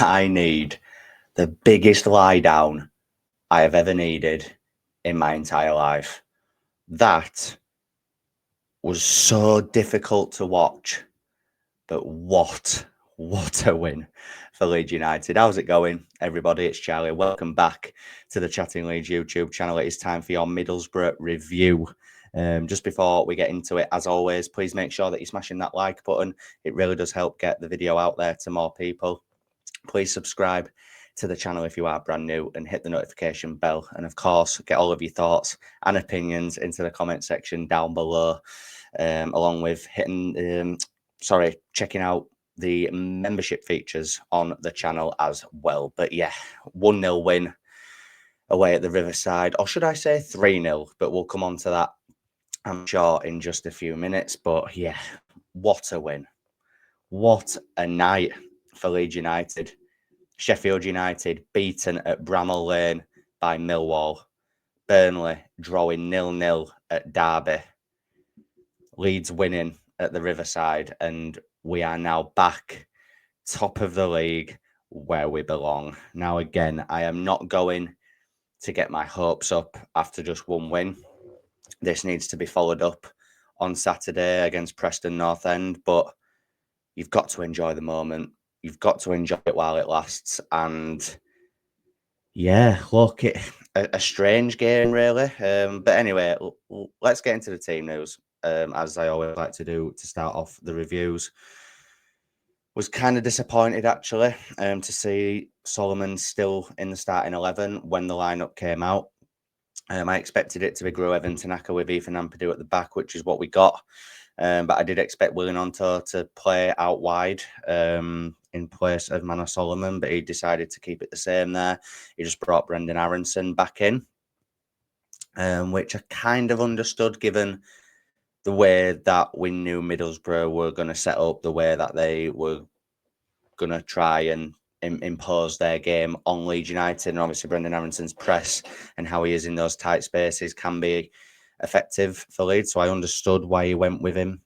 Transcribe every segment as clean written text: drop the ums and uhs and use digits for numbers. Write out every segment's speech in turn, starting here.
I need the biggest lie down I have ever needed in my entire life. That was so difficult to watch, but what a win for Leeds United. How's it going, everybody? It's Charlie. Welcome back to the Chatting Leeds YouTube channel. It is time for your Middlesbrough review. Just before we get into it, as always, please make sure that you're smashing that like button. It really does help get the video out there to more people. Please subscribe to the channel if you are brand new and hit the notification bell. And of course, get all of your thoughts and opinions into the comment section down below, along with checking out the membership features on the channel as well. But yeah, 1-0 win away at the Riverside, or should I say 3-0, but we'll come on to that, I'm sure, in just a few minutes. But yeah, what a win. What a night for Leeds United. Sheffield United beaten at Bramall Lane by Millwall. Burnley drawing 0-0 at Derby. Leeds winning at the Riverside, and we are now back top of the league where we belong. Now, again, I am not going to get my hopes up after just one win. This needs to be followed up on Saturday against Preston North End, but you've got to enjoy the moment. You've got to enjoy it while it lasts. And yeah, look, a strange game, really. But anyway, let's get into the team news, as I always like to do to start off the reviews. Was kind of disappointed, actually, to see Solomon still in the starting 11 when the lineup came out. I expected it to be Gru, Evan, Tanaka with Ethan Ampadu at the back, which is what we got. But I did expect Willian Onto to play out wide in place of Manor Solomon, but he decided to keep it the same there. He just brought Brendan Aronson back in, which I kind of understood given the way that we knew Middlesbrough were going to set up, the way that they were going to try and impose their game on Leeds United. And obviously Brendan Aronson's press and how he is in those tight spaces can be effective for Leeds. So I understood why he went with him.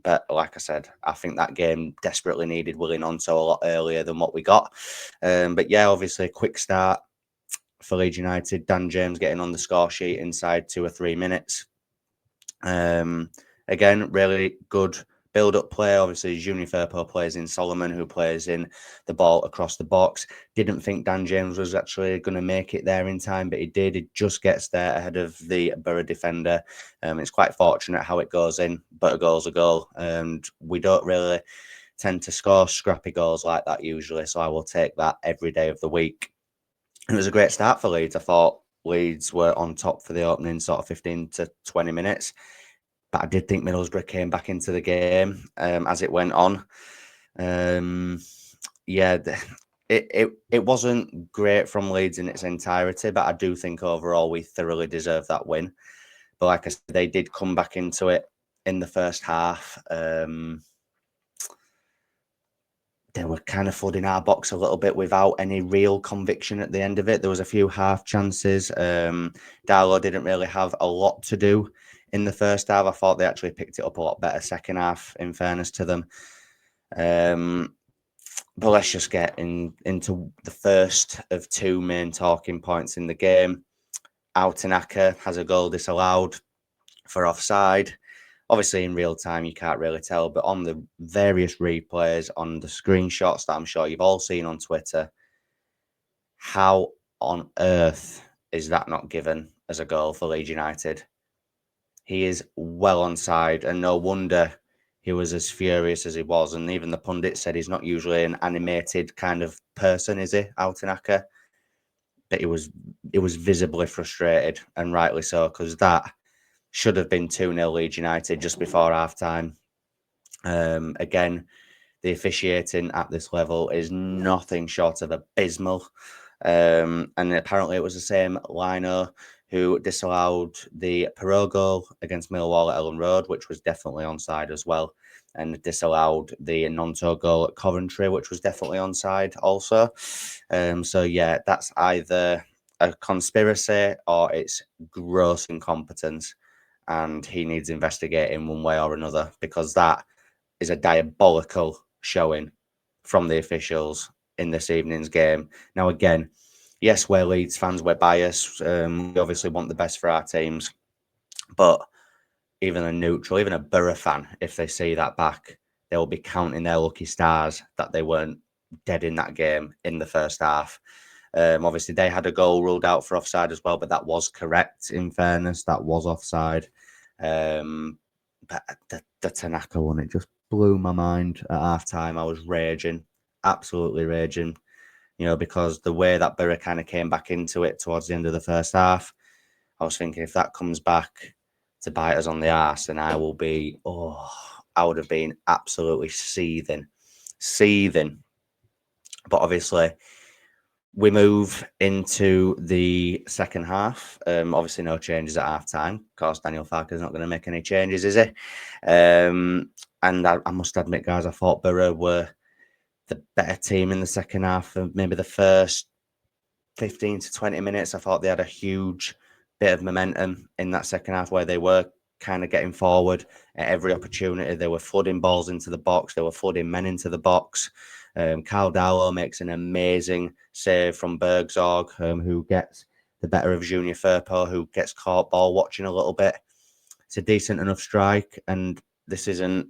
But like I said, I think that game desperately needed Willian Onto a lot earlier than what we got. But yeah, obviously a quick start for Leeds United. Dan James getting on the score sheet inside 2 or 3 minutes. Again, really good build-up play. Obviously, Junior Firpo plays in Solomon, who plays in the ball across the box. Didn't think Dan James was actually going to make it there in time, but he did. He just gets there ahead of the Boro defender. It's quite fortunate how it goes in, but a goal's a goal. And we don't really tend to score scrappy goals like that usually, so I will take that every day of the week. It was a great start for Leeds. I thought Leeds were on top for the opening sort of 15 to 20 minutes. But I did think Middlesbrough came back into the game as it went on. Yeah, it wasn't great from Leeds in its entirety, but I do think overall we thoroughly deserved that win. But like I said, they did come back into it in the first half. They were kind of flooding our box a little bit without any real conviction at the end of it. There was a few half chances. Darlow didn't really have a lot to do in the first half. I thought they actually picked it up a lot better second half, in fairness to them. But let's just get into the first of two main talking points in the game. Tanaka has a goal disallowed for offside. Obviously, in real time, you can't really tell, but on the various replays, on the screenshots that I'm sure you've all seen on Twitter, how on earth is that not given as a goal for Leeds United? He is well onside, and no wonder he was as furious as he was. And even the pundit said he's not usually an animated kind of person, is he, Tanaka? But he was visibly frustrated, and rightly so, because that should have been 2-0 Leeds United just before half-time. Again, the officiating at this level is nothing short of abysmal. And apparently it was the same Lino who disallowed the Perot goal against Millwall at Ellen Road, which was definitely onside as well, and disallowed the Nonto goal at Coventry, which was definitely onside also. So yeah, that's either a conspiracy or it's gross incompetence, and he needs investigating one way or another, because that is a diabolical showing from the officials in this evening's game. Now, again, yes, we're Leeds fans, we're biased. We obviously want the best for our teams. But even a neutral, even a Boro fan, if they see that back, they will be counting their lucky stars that they weren't dead in that game in the first half. Obviously, they had a goal ruled out for offside as well, but that was correct, in fairness. That was offside. But the Tanaka one, it just blew my mind at half time. I was raging, absolutely raging, because the way that Boro kind of came back into it towards the end of the first half, I was thinking if that comes back to bite us on the arse, then I would have been absolutely seething. But obviously, we move into the second half. Obviously, no changes at half time. Of course, Daniel Farke's not going to make any changes, is he? And I must admit, guys, I thought Boro were the better team in the second half. And maybe the first 15 to 20 minutes, I thought they had a huge bit of momentum in that second half where they were kind of getting forward at every opportunity. They were flooding balls into the box. They were flooding men into the box. Carl Darlow makes an amazing save from Bergzorg, who gets the better of Junior Firpo, who gets caught ball watching a little bit. It's a decent enough strike, and this isn't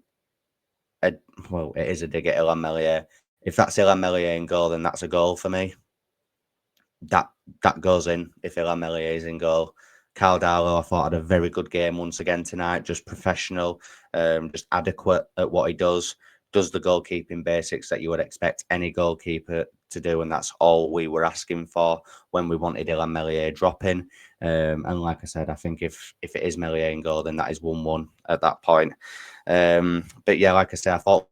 it is a dig at Illan Meslier. If that's Illan Meslier in goal, then that's a goal for me. That goes in if Illan Meslier is in goal. Carl Darlow, I thought, had a very good game once again tonight. Just professional, just adequate at what he does the goalkeeping basics that you would expect any goalkeeper to do, and that's all we were asking for when we wanted Illan Meslier dropping. And like I said, I think if it is Meslier in goal, then that is 1-1 at that point. But yeah, like I said, I thought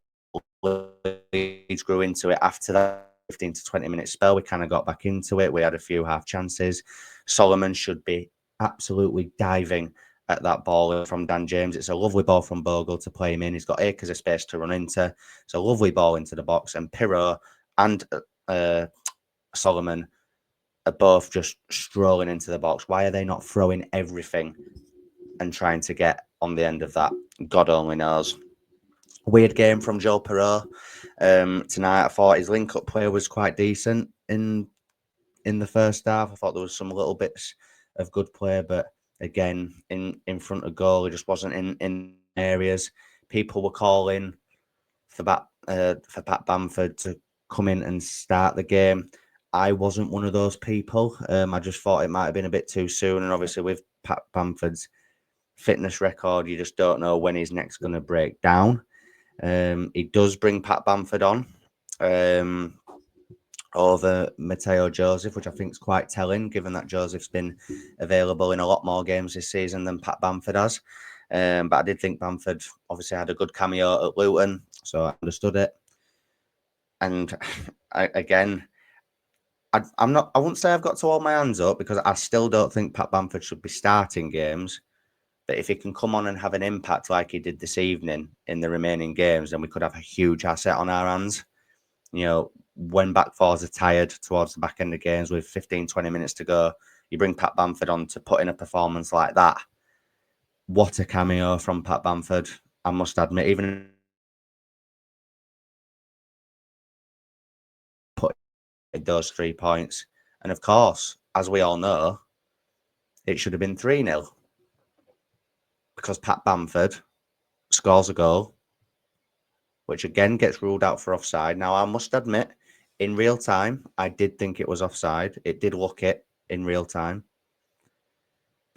Leeds grew into it after that 15 to 20 minute spell. We kind of got back into it. We had a few half chances. Solomon should be absolutely diving at that ball from Dan James. It's a lovely ball from Bogle to play him in. He's got acres of space to run into. It's a lovely ball into the box. And Pirro and Solomon are both just strolling into the box. Why are they not throwing everything and trying to get on the end of that? God only knows. Weird game from Joe Pirro tonight. I thought his link-up play was quite decent in the first half. I thought there was some little bits of good play, but again, in front of goal, he just wasn't in areas. People were calling for Pat Bamford to come in and start the game. I wasn't one of those people. I just thought it might have been a bit too soon, and obviously with Pat Bamford's fitness record, you just don't know when he's next going to break down. He does bring Pat Bamford on over Mateo Joseph, which I think is quite telling, given that Joseph's been available in a lot more games this season than Pat Bamford has. But I did think Bamford obviously had a good cameo at Luton, so I understood it. And I wouldn't say I've got to hold my hands up, because I still don't think Pat Bamford should be starting games. But if he can come on and have an impact like he did this evening in the remaining games, then we could have a huge asset on our hands. When back fours are tired towards the back end of games with 15, 20 minutes to go, you bring Pat Bamford on to put in a performance like that. What a cameo from Pat Bamford, I must admit. Even put those 3 points. And of course, as we all know, it should have been 3-0. Because Pat Bamford scores a goal, which again gets ruled out for offside. Now, I must admit, in real time, I did think it was offside. It did look it in real time.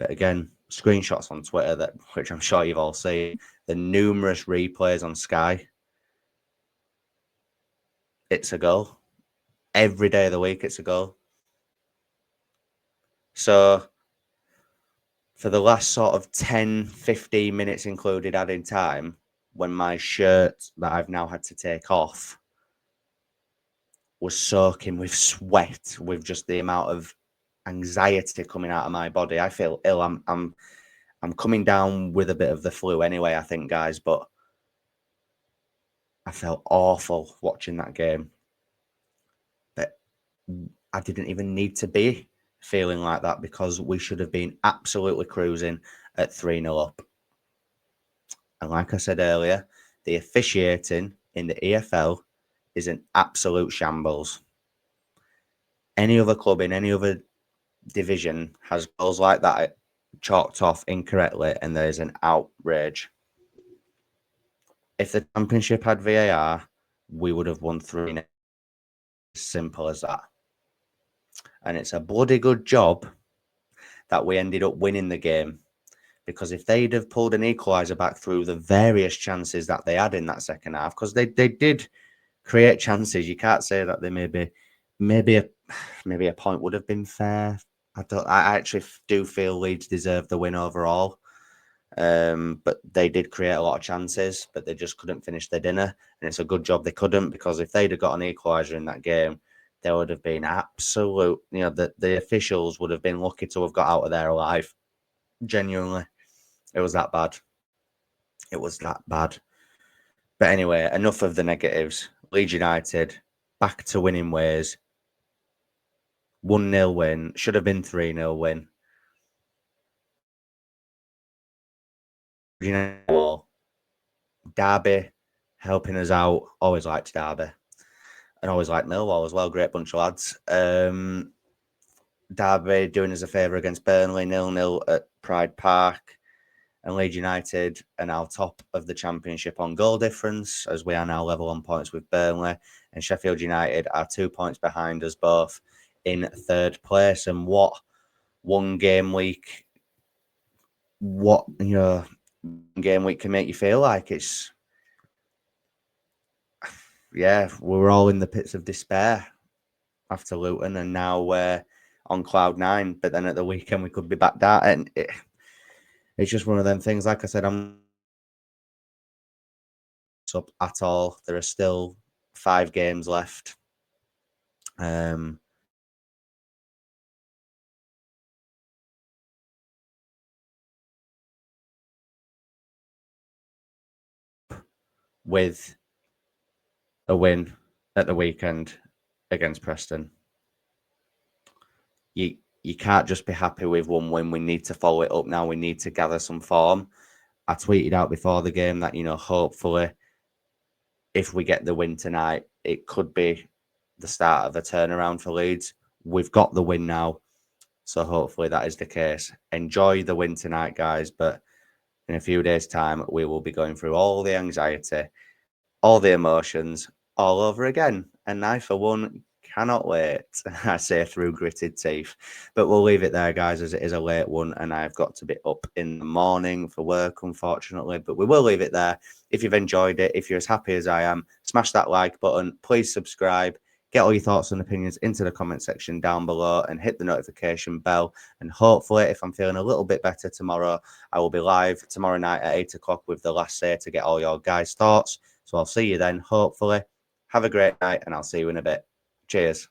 But again, screenshots on Twitter, which I'm sure you've all seen, the numerous replays on Sky. It's a goal. Every day of the week, it's a goal. So, for the last sort of 10, 15 minutes included adding time, when my shirt that I've now had to take off was soaking with sweat, with just the amount of anxiety coming out of my body, I feel ill. I'm coming down with a bit of the flu anyway, I think, guys, but I felt awful watching that game. But I didn't even need to be feeling like that, because we should have been absolutely cruising at 3-0 up. And like I said earlier, the officiating in the EFL is an absolute shambles. Any other club in any other division has goals like that chalked off incorrectly, and there is an outrage. If the Championship had VAR, we would have won 3-0. Simple as that. And it's a bloody good job that we ended up winning the game, because if they'd have pulled an equaliser back through the various chances that they had in that second half, because they did create chances, you can't say that they maybe a point would have been fair. I actually do feel Leeds deserved the win overall. But they did create a lot of chances, but they just couldn't finish their dinner. And it's a good job they couldn't, because if they'd have got an equaliser in that game, there would have been absolute, the officials would have been lucky to have got out of there alive. Genuinely. It was that bad. It was that bad. But anyway, enough of the negatives. Leeds United, back to winning ways. 1-0 win. Should have been 3-0 win. Derby helping us out. Always liked Derby. And always liked Millwall as well. Great bunch of lads. Derby doing us a favour against Burnley, 0-0 at Pride Park. And Leeds United are now top of the Championship on goal difference, as we are now level on points with Burnley. And Sheffield United are 2 points behind us both in third place. And what one game week can make you feel like. It's, yeah, we were all in the pits of despair after Luton, and now we're on cloud nine. But then at the weekend we could be back down, and it's just one of them things. Like I said, I'm up at all. There are still 5 games left. With a win at the weekend against Preston. You can't just be happy with one win. We need to follow it up now. We need to gather some form. I tweeted out before the game that, hopefully, if we get the win tonight, it could be the start of a turnaround for Leeds. We've got the win now, so hopefully that is the case. Enjoy the win tonight, guys, but in a few days' time, we will be going through all the anxiety, all the emotions, all over again. And I, for one, cannot wait. I say through gritted teeth. But we'll leave it there, guys, as it is a late one, and I've got to be up in the morning for work, unfortunately. But we will leave it there. If you've enjoyed it, if you're as happy as I am, smash that like button. Please subscribe. Get all your thoughts and opinions into the comment section down below, and hit the notification bell. And hopefully, if I'm feeling a little bit better tomorrow, I will be live tomorrow night at 8 o'clock with the last say to get all your guys' thoughts. So I'll see you then, hopefully. Have a great night, and I'll see you in a bit. Cheers.